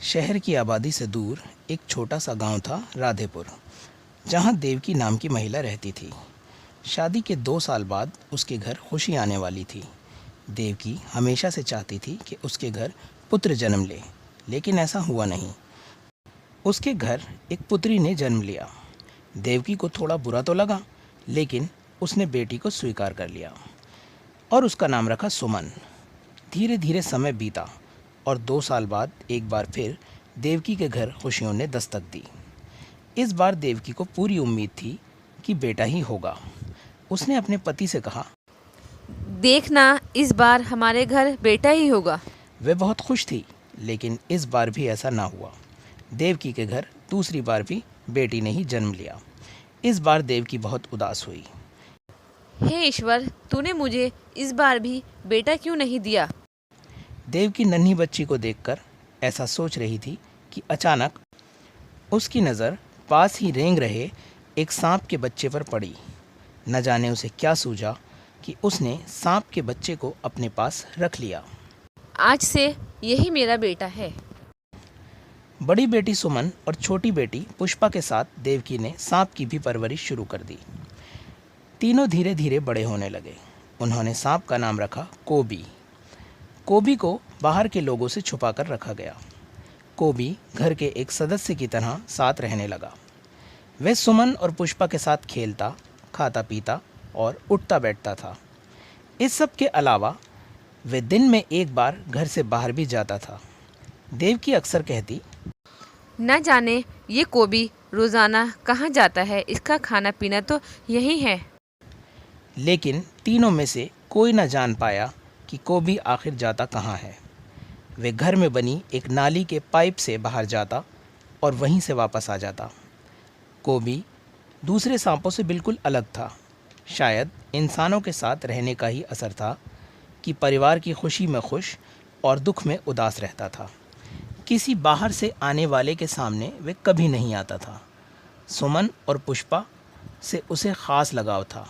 शहर की आबादी से दूर एक छोटा सा गांव था, राधेपुर, जहां देवकी नाम की महिला रहती थी। शादी के 2 साल बाद उसके घर खुशी आने वाली थी। देवकी हमेशा से चाहती थी कि उसके घर पुत्र जन्म ले, लेकिन ऐसा हुआ नहीं। उसके घर एक पुत्री ने जन्म लिया। देवकी को थोड़ा बुरा तो लगा, लेकिन उसने बेटी को स्वीकार कर लिया और उसका नाम रखा सुमन। धीरे धीरे समय बीता और 2 साल बाद एक बार फिर देवकी के घर खुशियों ने दस्तक दी। इस बार देवकी को पूरी उम्मीद थी कि बेटा ही होगा। उसने अपने पति से कहा, देखना, इस बार हमारे घर बेटा ही होगा। वह बहुत खुश थी, लेकिन इस बार भी ऐसा ना हुआ। देवकी के घर दूसरी बार भी बेटी ने ही जन्म लिया। इस बार देवकी बहुत उदास हुई। हे ईश्वर, तूने मुझे इस बार भी बेटा क्यों नहीं दिया? देवकी नन्ही बच्ची को देखकर ऐसा सोच रही थी कि अचानक उसकी नज़र पास ही रेंग रहे एक सांप के बच्चे पर पड़ी। न जाने उसे क्या सूझा कि उसने सांप के बच्चे को अपने पास रख लिया। आज से यही मेरा बेटा है। बड़ी बेटी सुमन और छोटी बेटी पुष्पा के साथ देवकी ने सांप की भी परवरिश शुरू कर दी। तीनों धीरे धीरे बड़े होने लगे। उन्होंने सांप का नाम रखा कोबी। कोबी को बाहर के लोगों से छुपा कर रखा गया। कोबी घर के एक सदस्य की तरह साथ रहने लगा। वह सुमन और पुष्पा के साथ खेलता, खाता पीता और उठता बैठता था। इस सब के अलावा वह दिन में एक बार घर से बाहर भी जाता था। देवकी अक्सर कहती, न जाने ये कोबी रोज़ाना कहाँ जाता है, इसका खाना पीना तो यही है। लेकिन तीनों में से कोई न जान पाया कि कोबी आखिर जाता कहाँ है। वे घर में बनी एक नाली के पाइप से बाहर जाता और वहीं से वापस आ जाता। कोबी दूसरे सांपों से बिल्कुल अलग था। शायद इंसानों के साथ रहने का ही असर था कि परिवार की खुशी में खुश और दुख में उदास रहता था। किसी बाहर से आने वाले के सामने वे कभी नहीं आता था। सुमन और पुष्पा से उसे ख़ास लगाव था।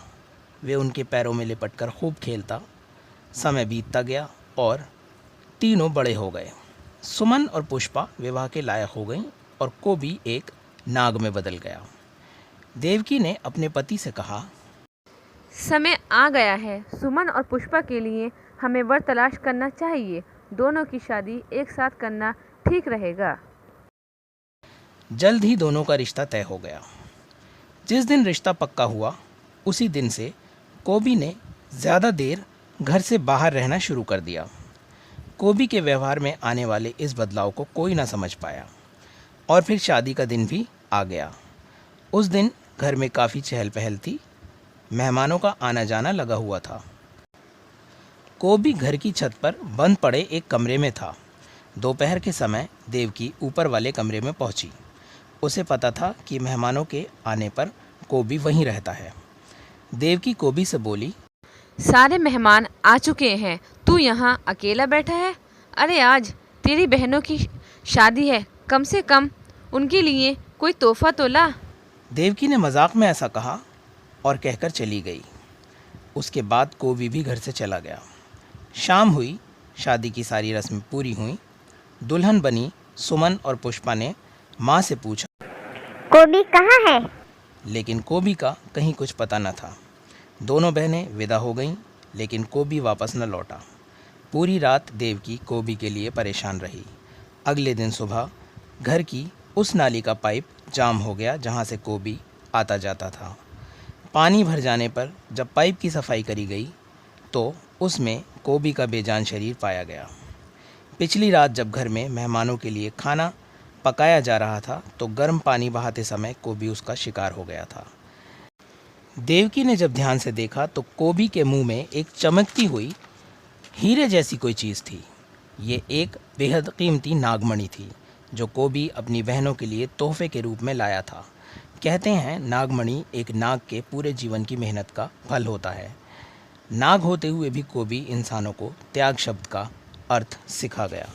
वे उनके पैरों में लिपटकर खूब खेलता। समय बीतता गया और तीनों बड़े हो गए। सुमन और पुष्पा विवाह के लायक हो गईं और कोबी एक नाग में बदल गया। देवकी ने अपने पति से कहा, समय आ गया है, सुमन और पुष्पा के लिए हमें वर तलाश करना चाहिए। दोनों की शादी एक साथ करना ठीक रहेगा। जल्द ही दोनों का रिश्ता तय हो गया। जिस दिन रिश्ता पक्का हुआ, उसी दिन से कोबी ने ज़्यादा देर घर से बाहर रहना शुरू कर दिया। कोबी के व्यवहार में आने वाले इस बदलाव को कोई ना समझ पाया और फिर शादी का दिन भी आ गया। उस दिन घर में काफ़ी चहल पहल थी। मेहमानों का आना जाना लगा हुआ था। कोबी घर की छत पर बंद पड़े एक कमरे में था। दोपहर के समय देवकी ऊपर वाले कमरे में पहुंची। उसे पता था कि मेहमानों के आने पर कोबी वहीं रहता है। देवकी कोबी से बोली, सारे मेहमान आ चुके हैं, तू यहाँ अकेला बैठा है? अरे आज तेरी बहनों की शादी है, कम से कम उनके लिए कोई तोहफा तो ला। देवकी ने मजाक में ऐसा कहा और कहकर चली गई। उसके बाद कोबी भी घर से चला गया। शाम हुई, शादी की सारी रस्में पूरी हुई। दुल्हन बनी सुमन और पुष्पा ने माँ से पूछा, कोबी कहाँ है? लेकिन कोबी का कहीं कुछ पता न था। दोनों बहनें विदा हो गईं, लेकिन कोबी वापस न लौटा। पूरी रात देवकी कोबी के लिए परेशान रही। अगले दिन सुबह घर की उस नाली का पाइप जाम हो गया जहाँ से कोबी आता जाता था। पानी भर जाने पर जब पाइप की सफाई करी गई तो उसमें कोबी का बेजान शरीर पाया गया। पिछली रात जब घर में मेहमानों के लिए खाना पकाया जा रहा था तो गर्म पानी बहाते समय कोबी उसका शिकार हो गया था। देवकी ने जब ध्यान से देखा तो कोबी के मुंह में एक चमकती हुई हीरे जैसी कोई चीज़ थी। ये एक बेहद कीमती नागमणि थी जो कोबी अपनी बहनों के लिए तोहफे के रूप में लाया था। कहते हैं नागमणि एक नाग के पूरे जीवन की मेहनत का फल होता है। नाग होते हुए भी कोबी इंसानों को त्याग शब्द का अर्थ सिखा गया।